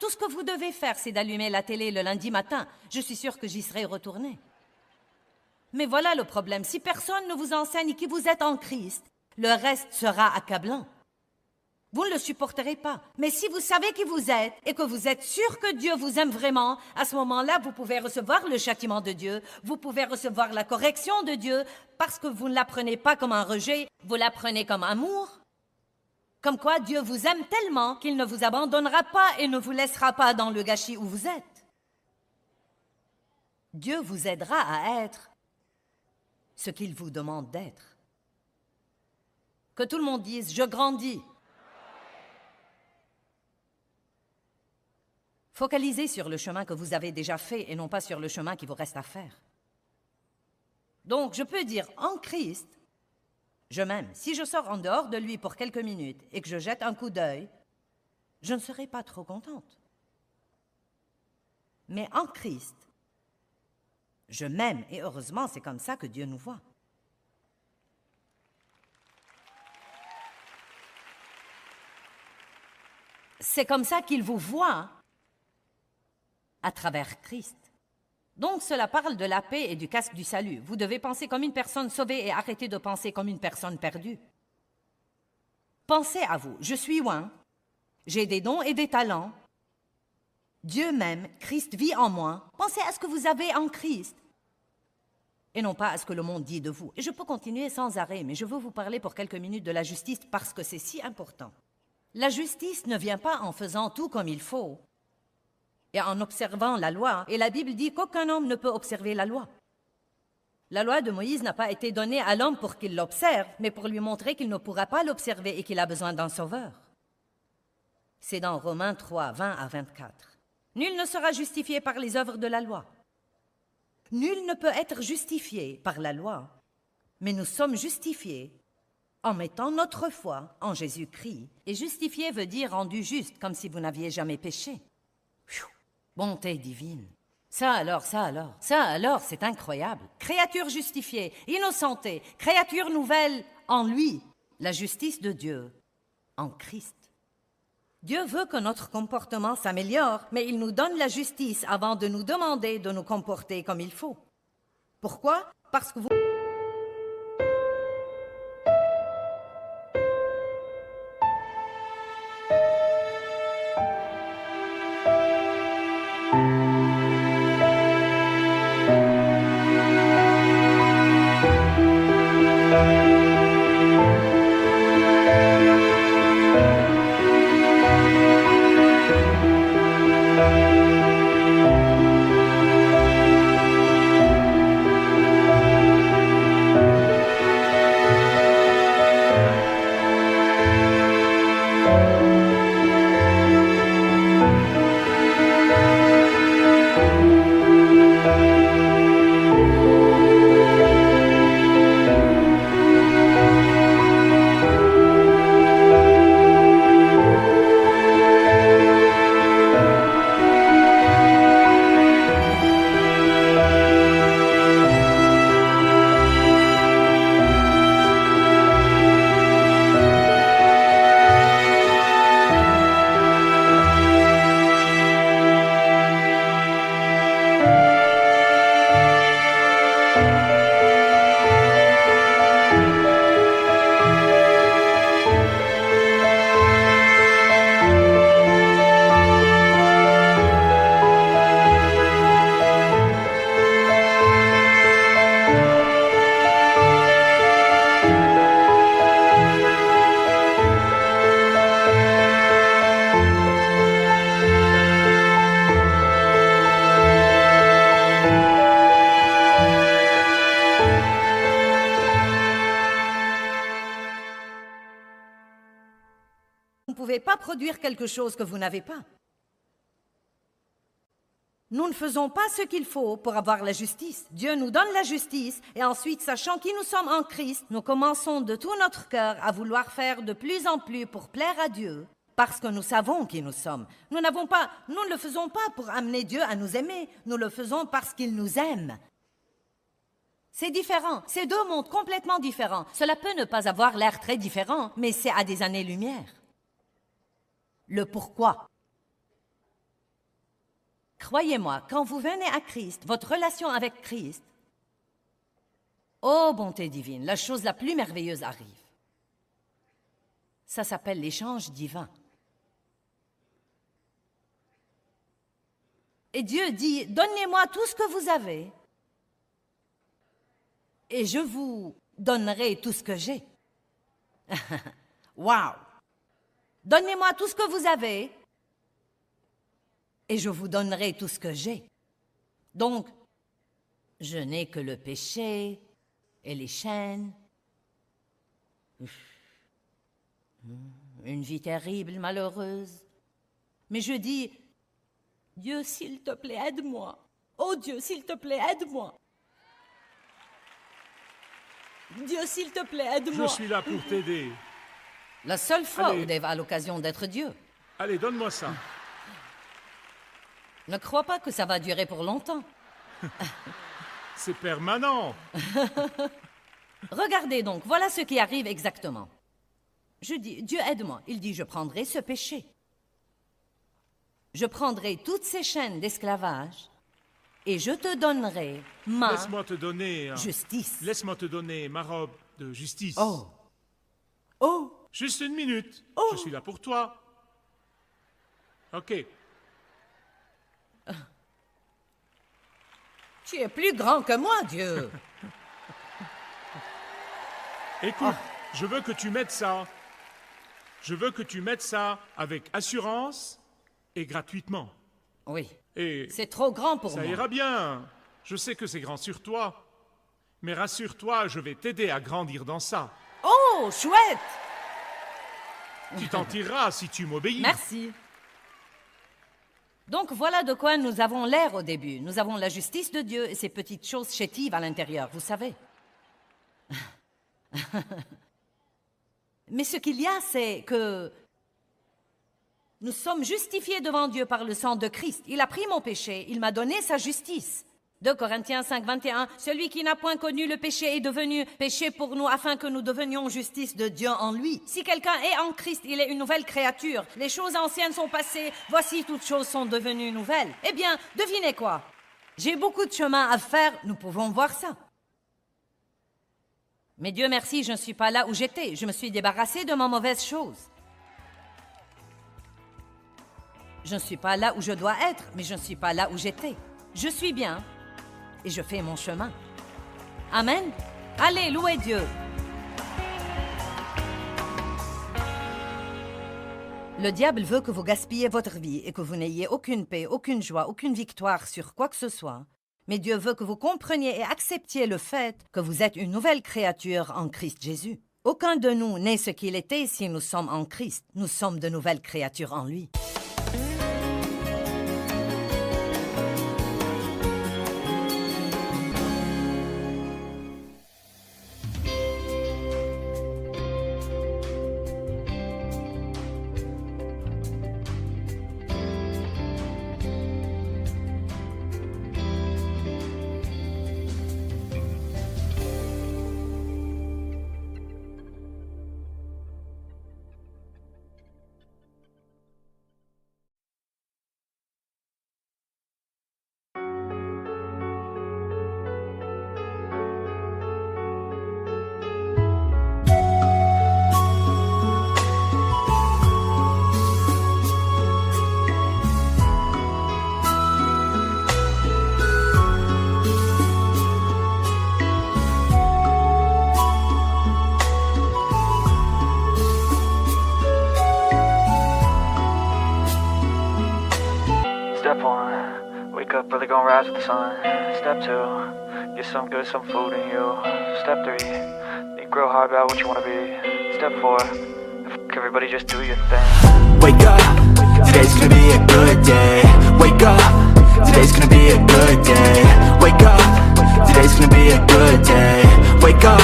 Tout ce que vous devez faire, c'est d'allumer la télé le lundi matin. Je suis sûre que j'y serai retournée. Mais voilà le problème. Si personne ne vous enseigne qui vous êtes en Christ, le reste sera accablant. Vous ne le supporterez pas. Mais si vous savez qui vous êtes et que vous êtes sûr que Dieu vous aime vraiment, à ce moment-là, vous pouvez recevoir le châtiment de Dieu, vous pouvez recevoir la correction de Dieu, parce que vous ne l'apprenez pas comme un rejet, vous l'apprenez comme amour. Comme quoi Dieu vous aime tellement qu'il ne vous abandonnera pas et ne vous laissera pas dans le gâchis où vous êtes. Dieu vous aidera à être ce qu'il vous demande d'être. Que tout le monde dise « Je grandis ». Focalisez sur le chemin que vous avez déjà fait et non pas sur le chemin qui vous reste à faire. Donc, je peux dire en Christ, je m'aime. Si je sors en dehors de lui pour quelques minutes et que je jette un coup d'œil, je ne serai pas trop contente. Mais en Christ, je m'aime et heureusement, c'est comme ça que Dieu nous voit. C'est comme ça qu'il vous voit à travers Christ. Donc, cela parle de la paix et du casque du salut. Vous devez penser comme une personne sauvée et arrêter de penser comme une personne perdue. Pensez à vous. Je suis oint. J'ai des dons et des talents. Dieu m'aime. Christ vit en moi. Pensez à ce que vous avez en Christ et non pas à ce que le monde dit de vous. Et je peux continuer sans arrêt, mais je veux vous parler pour quelques minutes de la justice parce que c'est si important. La justice ne vient pas en faisant tout comme il faut et en observant la loi. Et la Bible dit qu'aucun homme ne peut observer la loi. La loi de Moïse n'a pas été donnée à l'homme pour qu'il l'observe, mais pour lui montrer qu'il ne pourra pas l'observer et qu'il a besoin d'un sauveur. C'est dans Romains 3, 20 à 24. Nul ne sera justifié par les œuvres de la loi. Nul ne peut être justifié par la loi, mais nous sommes justifiés en mettant notre foi en Jésus-Christ. Et justifié veut dire rendu juste, comme si vous n'aviez jamais péché. Pfiou, bonté divine. Ça alors, c'est incroyable. Créature justifiée, innocentée, créature nouvelle en lui, la justice de Dieu en Christ. Dieu veut que notre comportement s'améliore, mais il nous donne la justice avant de nous demander de nous comporter comme il faut. Pourquoi? Parce que vous... produire quelque chose que vous n'avez pas. Nous ne faisons pas ce qu'il faut pour avoir la justice. Dieu nous donne la justice et ensuite, sachant qui nous sommes en Christ, nous commençons de tout notre cœur à vouloir faire de plus en plus pour plaire à Dieu parce que nous savons qui nous sommes. Nous ne le faisons pas pour amener Dieu à nous aimer, nous le faisons parce qu'il nous aime. C'est différent, c'est deux mondes complètement différents. Cela peut ne pas avoir l'air très différent, mais c'est à des années-lumière. Le pourquoi. Croyez-moi, quand vous venez à Christ, votre relation avec Christ, oh bonté divine, la chose la plus merveilleuse arrive. Ça s'appelle l'échange divin. Et Dieu dit, donnez-moi tout ce que vous avez et je vous donnerai tout ce que j'ai. Wow! Donnez-moi tout ce que vous avez et je vous donnerai tout ce que j'ai. Donc, je n'ai que le péché et les chaînes. Une vie terrible, malheureuse. Mais je dis, Dieu, s'il te plaît, aide-moi. Oh Dieu, s'il te plaît, aide-moi. Dieu, s'il te plaît, aide-moi. Je suis là pour t'aider. La seule fois Allez. où Dave a l'occasion d'être Dieu. Allez, donne-moi ça. Ne crois pas que ça va durer pour longtemps. C'est permanent. Regardez donc, voilà ce qui arrive exactement. Je dis, Dieu aide-moi. Il dit, je prendrai ce péché. Je prendrai toutes ces chaînes d'esclavage et je te donnerai ma Laisse-moi te donner... justice. Laisse-moi te donner ma robe de justice. Oh! Oh! Juste une minute. Oh. Je suis là pour toi. Ok. Tu es plus grand que moi, Dieu. Écoute, je veux que tu mettes ça. Je veux que tu mettes ça avec assurance et gratuitement. Oui, Et c'est trop grand pour ça moi. ira bien. Je sais que c'est grand sur toi. Mais rassure-toi, je vais t'aider à grandir dans ça. Oh, chouette! Tu t'en tireras si tu m'obéis. Merci. Donc voilà de quoi nous avons l'air au début. Nous avons la justice de Dieu et ces petites choses chétives à l'intérieur, vous savez. Mais ce qu'il y a, c'est que nous sommes justifiés devant Dieu par le sang de Christ. Il a pris mon péché, il m'a donné sa justice. 2 Corinthiens 5, 21, « Celui qui n'a point connu le péché est devenu péché pour nous afin que nous devenions justice de Dieu en lui. Si quelqu'un est en Christ, il est une nouvelle créature. Les choses anciennes sont passées, voici toutes choses sont devenues nouvelles. » Eh bien, devinez quoi? J'ai beaucoup de chemin à faire, nous pouvons voir ça. Mais Dieu merci, je ne suis pas là où j'étais. Je me suis débarrassée de ma mauvaise chose. Je ne suis pas là où je dois être, mais je ne suis pas là où j'étais. Je suis bien et je fais mon chemin. Amen. Allez, louez Dieu. Le diable veut que vous gaspillez votre vie et que vous n'ayez aucune paix, aucune joie, aucune victoire sur quoi que ce soit. Mais Dieu veut que vous compreniez et acceptiez le fait que vous êtes une nouvelle créature en Christ Jésus. Aucun de nous n'est ce qu'il était si nous sommes en Christ. Nous sommes de nouvelles créatures en lui. Step one, wake up early, gonna rise with the sun. Step two, get some good, some food in you. Step three, think real hard about what you wanna be. Step four, f*** everybody, just do your thing. Wake up, today's gonna be a good day. Wake up, today's gonna be a good day. Wake up, today's gonna be a good day. Wake up,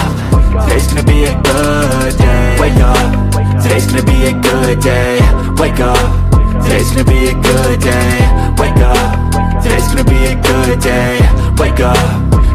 today's gonna be a good day. Wake up, today's gonna be a good day. Wake up, today's gonna be a good day. Wake up, today's gonna be a good day. Wake up,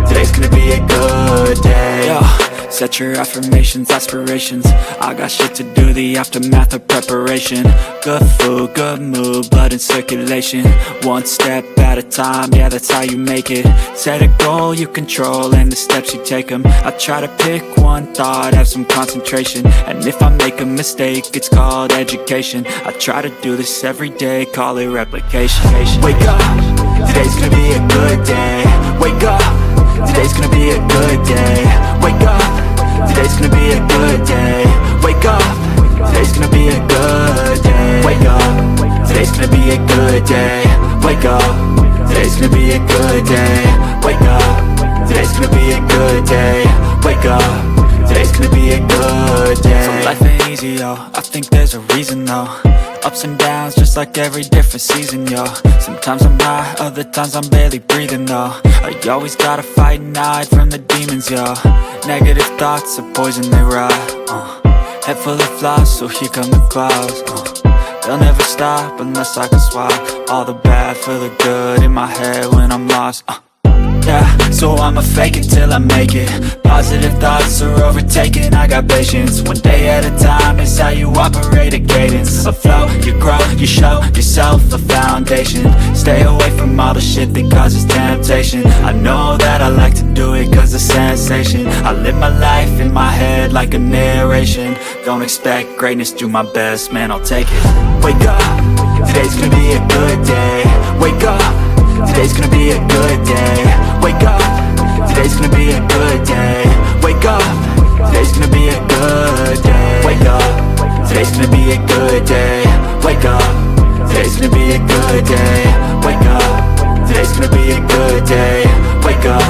today's gonna be a good day. Yo, set your affirmations, aspirations. I got shit to do, the aftermath of preparation. Good food, good mood, blood in circulation. One step at a time, yeah, that's how you make it. Set a goal you control and the steps you take them. I try to pick one thought, have some concentration. And if I make a mistake, it's called education. I try to do this every day, call it replication. Wake up, today's gonna be a good day. Wake up, today's gonna be a good day. Wake up, today's gonna be a good day. Wake up, today's gonna be a good day. Wake up, today's gonna be a good day. Wake up, today's gonna be a good day. Wake up, today's gonna be a good day. Wake up, today's gonna be a good day. So life ain't easy, yo, I think there's a reason though. Ups and downs, just like every different season, yo. Sometimes I'm high, other times I'm barely breathing, though. You always gotta fight and hide from the demons, yo. Negative thoughts are poison, they rot. Head full of flies, so here come the clouds. They'll never stop unless I can swap all the bad for the good in my head when I'm lost. Yeah, so I'ma fake it till I make it. Positive thoughts are overtaken, I got patience. One day at a time is how you operate a cadence. A flow, you grow, you show yourself a foundation. Stay away from all the shit that causes temptation. I know that I like to do it cause it's sensation. I live my life in my head like a narration. Don't expect greatness, do my best, man, I'll take it. Wake up, today's gonna be a good day. Wake up, today's gonna be a good day. Wake up, today's gonna be a good day. Wake up, today's gonna be a good day. Wake up, today's gonna be a good day. Wake up, today's gonna be a good day. Wake up, today's gonna be a good day. Wake up,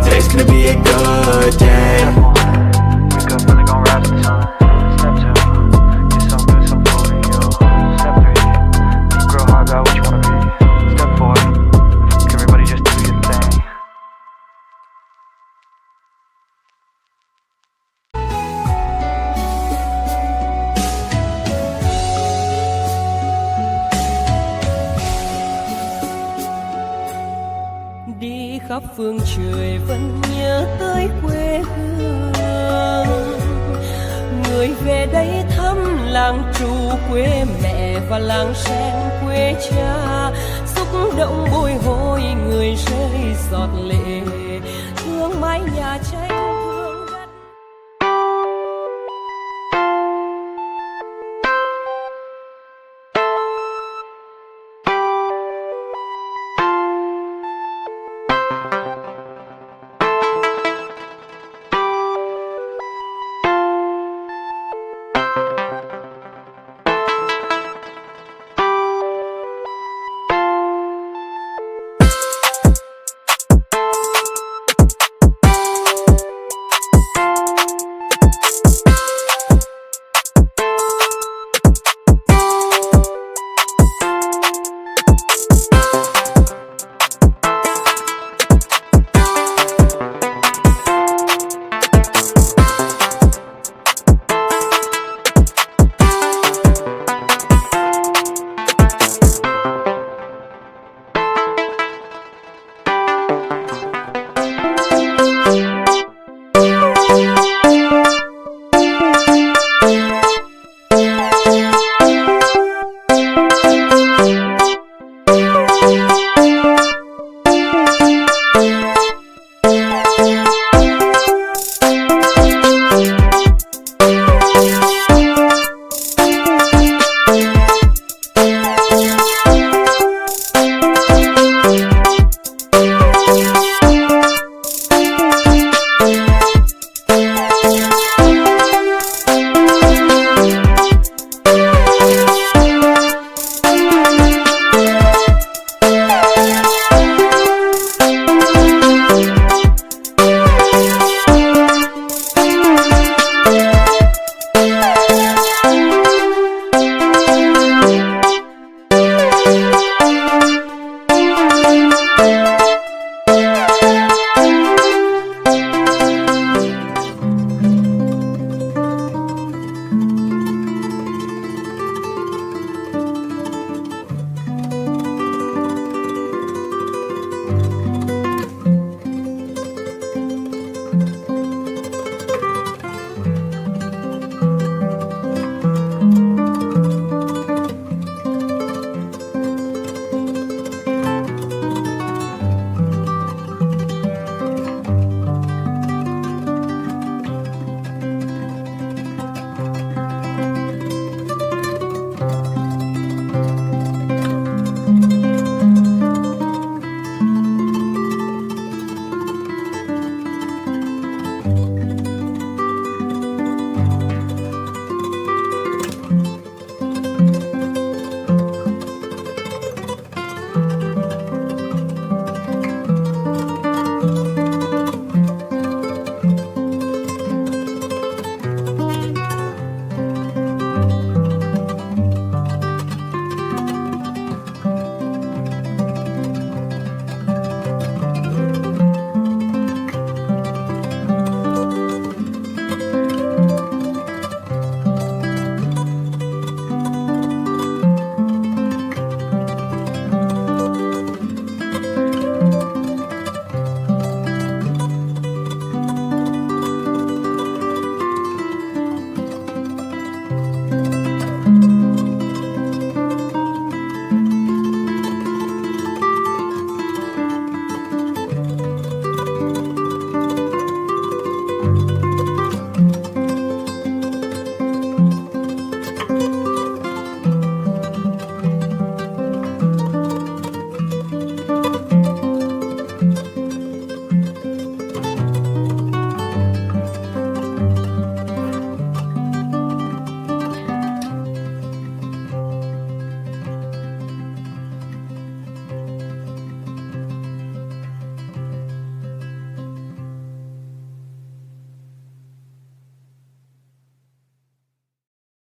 today's gonna be a good day. Wake up, really gon' rise with the sun. Step 2, get some good, some food in you. Step 3, think real hard about what you wanna be. Step 4, everybody just do your thing. Đi khắp phương trời vẫn nhớ tới quê hương. Người về đây thăm làng trù quê mẹ và làng sen quê cha, xúc động bồi hồi người